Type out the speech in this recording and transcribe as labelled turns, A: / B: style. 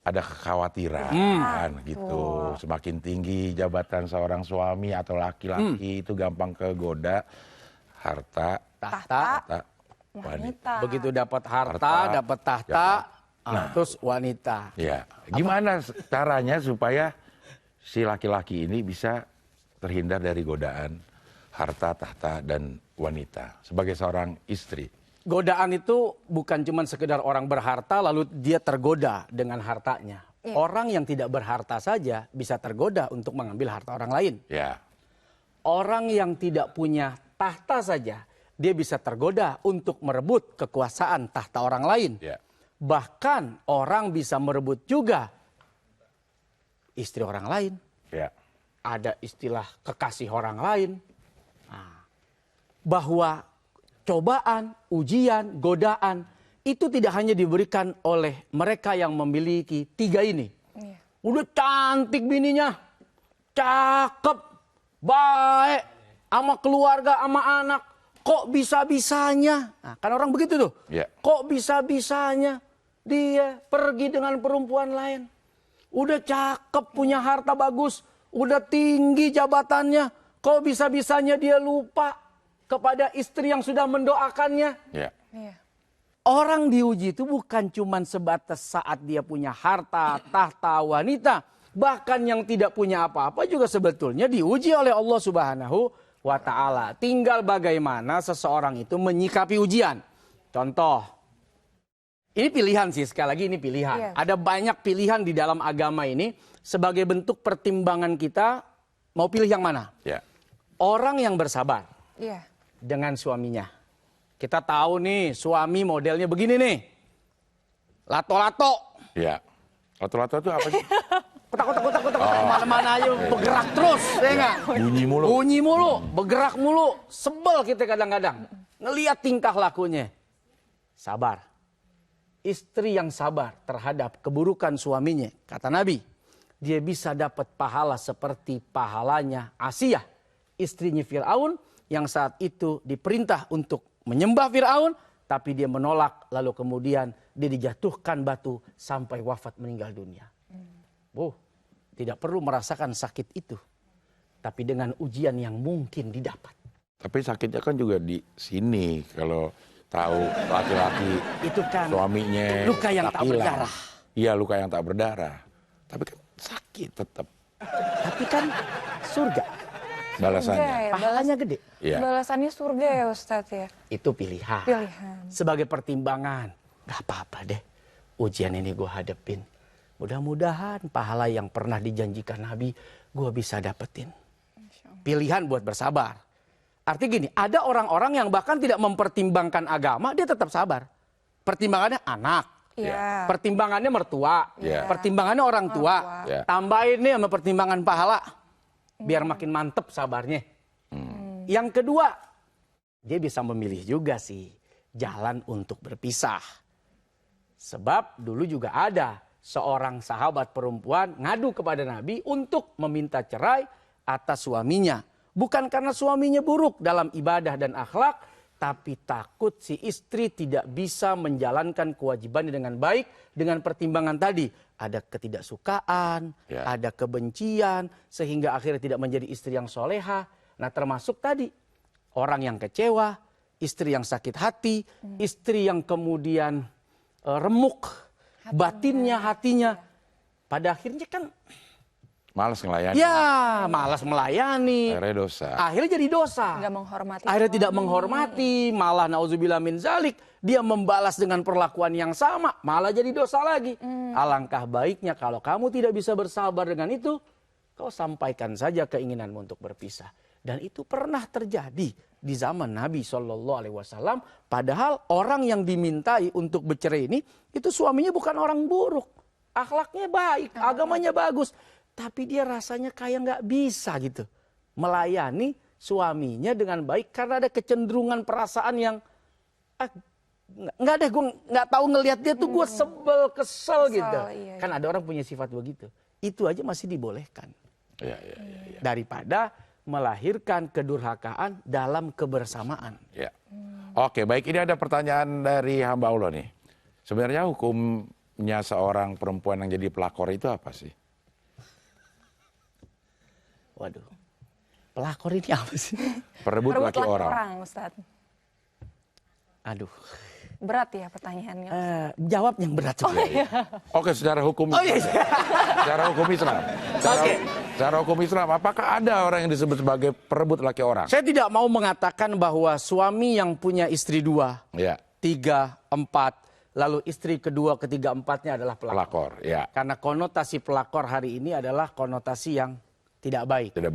A: ada kekhawatiran kan gitu. Semakin tinggi jabatan seorang suami atau laki-laki itu gampang kegoda harta,
B: tahta,
A: wanita.
B: Begitu dapat harta, dapat tahta, terus wanita.
A: Ya, gimana caranya supaya si laki-laki ini bisa terhindar dari godaan harta, tahta, dan wanita sebagai seorang istri?
B: Godaan itu bukan cuma sekedar orang berharta lalu dia tergoda dengan hartanya. Orang yang tidak berharta saja bisa tergoda untuk mengambil harta orang lain.
A: Ya.
B: Orang yang tidak punya tahta saja dia bisa tergoda untuk merebut kekuasaan tahta orang lain.
A: Ya.
B: Bahkan orang bisa merebut juga istri orang lain.
A: Ya.
B: Ada istilah kekasih orang lain. Bahwa cobaan, ujian, godaan itu tidak hanya diberikan oleh mereka yang memiliki tiga ini. Udah cantik bininya, cakep, baik, sama keluarga, sama anak. Kok bisa-bisanya? Nah, kan orang begitu tuh. Kok bisa-bisanya dia pergi dengan perempuan lain? Udah cakep, punya harta bagus, udah tinggi jabatannya. Kok bisa-bisanya dia lupa kepada istri yang sudah mendoakannya? Orang diuji itu bukan cuma sebatas saat dia punya harta, tahta, wanita. Bahkan yang tidak punya apa-apa juga sebetulnya diuji oleh Allah Subhanahu wa Ta'ala. Tinggal bagaimana seseorang itu menyikapi ujian. Contoh, ini pilihan sih, sekali lagi ini pilihan. Ada banyak pilihan di dalam agama ini sebagai bentuk pertimbangan kita mau pilih yang mana. Orang yang bersabar dengan suaminya. Kita tahu nih suami modelnya begini nih. Lato-lato.
A: Ya. Lato-lato itu apa sih?
B: Kotak-kotak kemana-mana aja bergerak terus. Ya enggak? Bunyi mulu. Bergerak mulu. Sebel kita kadang-kadang. Ngeliat tingkah lakunya. Sabar. Istri yang sabar terhadap keburukan suaminya. Kata Nabi. Dia bisa dapat pahala seperti pahalanya Asiyah. Istrinya Fir'aun. Yang saat itu diperintah untuk menyembah Fir'aun, tapi dia menolak, lalu kemudian dia dijatuhkan batu sampai wafat meninggal dunia. Tidak perlu merasakan sakit itu, tapi dengan ujian yang mungkin didapat.
A: Tapi sakitnya kan juga di sini, kalau tahu laki-laki
B: itu kan
A: suaminya
B: luka yang tak berdarah.
A: Iya, luka yang tak berdarah. Tapi kan sakit tetap.
B: Tapi kan surga.
A: Balasannya.
B: Pahalanya gede.
C: Balasannya surga ya Ustadz ya.
B: Itu pilihan. Sebagai pertimbangan. Gak apa-apa deh. Ujian ini gue hadepin. Mudah-mudahan pahala yang pernah dijanjikan Nabi gue bisa dapetin. Pilihan buat bersabar. Artinya gini, ada orang-orang yang bahkan tidak mempertimbangkan agama, dia tetap sabar. Pertimbangannya anak. Pertimbangannya mertua. Pertimbangannya orang tua. Tambahin nih sama pertimbangan pahala. Biar makin mantep sabarnya. Yang kedua, dia bisa memilih juga sih jalan untuk berpisah. Sebab dulu juga ada seorang sahabat perempuan ngadu kepada Nabi untuk meminta cerai atas suaminya. Bukan karena suaminya buruk dalam ibadah dan akhlak, tapi takut si istri tidak bisa menjalankan kewajibannya dengan baik dengan pertimbangan tadi. Ada ketidaksukaan, ada kebencian, sehingga akhirnya tidak menjadi istri yang soleha. Nah termasuk tadi, orang yang kecewa, istri yang sakit hati, istri yang kemudian remuk, batinnya, hatinya. Pada akhirnya kan
A: malas melayani.
B: Malas melayani.
A: Akhirnya dosa.
B: Akhirnya jadi dosa.
C: Nggak menghormati.
B: Akhirnya tidak menghormati. Malah nauzubillah min zalik. Dia membalas dengan perlakuan yang sama. Malah jadi dosa lagi. Alangkah baiknya kalau kamu tidak bisa bersabar dengan itu. Kau sampaikan saja keinginanmu untuk berpisah. Dan itu pernah terjadi di zaman Nabi SAW. Padahal orang yang dimintai untuk bercerai ini. Itu suaminya bukan orang buruk. Akhlaknya baik. Agamanya bagus. Tapi dia rasanya kayak nggak bisa gitu melayani suaminya dengan baik karena ada kecenderungan perasaan yang nggak deh, gue nggak tahu ngelihat dia tuh gue sebel kesel gitu. Kan ada orang punya sifat begitu. Itu aja masih dibolehkan. Daripada melahirkan kedurhakaan dalam kebersamaan.
A: Oke, baik, ini ada pertanyaan dari hamba Allah nih. Sebenarnya hukum penyebabnya seorang perempuan yang jadi pelakor itu apa sih?
B: Waduh, pelakor ini apa sih?
A: Perebut
C: Perebut
A: laki orang.
C: Ustadz.
B: Aduh,
C: Berat ya pertanyaannya.
B: jawab yang berat coba.
A: Oke, secara hukum secara hukum Islam. Secara hukum Islam, apakah ada orang yang disebut sebagai perebut laki orang?
B: Saya tidak mau mengatakan bahwa suami yang punya istri 2,
A: Ya,
B: 3, 4, lalu istri kedua, ketiga, empatnya adalah pelakor.
A: pelakor, ya.
B: Karena konotasi pelakor hari ini adalah konotasi yang tidak baik.
A: Tidak